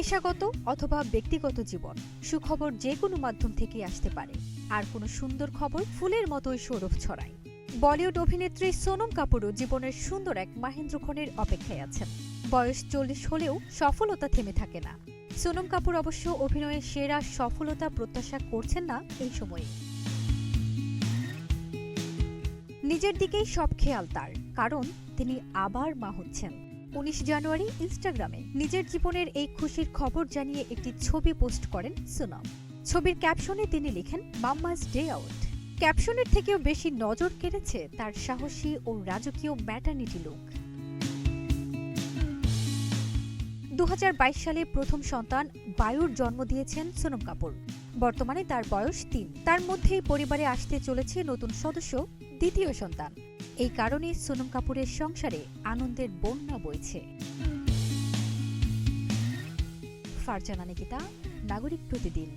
পেশাগত অথবা ব্যক্তিগত জীবন, সুখবর যে কোনো মাধ্যম থেকেই আসতে পারে। আর কোনো সুন্দর খবর ফুলের মতোই সৌরভ ছড়ায়। বলিউড অভিনেত্রী সোনম কাপুরও জীবনের সুন্দর এক মাহেন্দ্রক্ষণের অপেক্ষায় আছেন। বয়স 40 হলেও সফলতা থেমে থাকে না। সোনম কাপুর অবশ্য অভিনয়ে সেরা সফলতা প্রত্যাশা করছেন না এই সময়ে। নিজের দিকেই সব খেয়াল তার, কারণ তিনি আবার মা হচ্ছেন। 19 জানুয়ারি ইনস্টাগ্রামে নিজের জীবনের এই খুশির খবর জানিয়ে একটি ছবি পোস্ট করেন সোনম। ছবির ক্যাপশনে তিনি লিখেন, মাম্মাস ডে আউট। ক্যাপশনের থেকেও বেশি নজর কেড়েছে তার সাহসী ও রাজকীয় ম্যাটারনিটি লুক। 2022 সালে প্রথম সন্তান বায়ুর জন্ম দিয়েছেন সোনম কাপুর। বর্তমানে তার বয়স 3। তার মধ্যেই পরিবারে আসতে চলেছে নতুন সদস্য, দ্বিতীয় সন্তান। এই কারণে সোনম কাপুরের সংসারে আনন্দের বন্যা বইছে। ফারজানা নিকিতা, নাগরিক প্রতিদিন।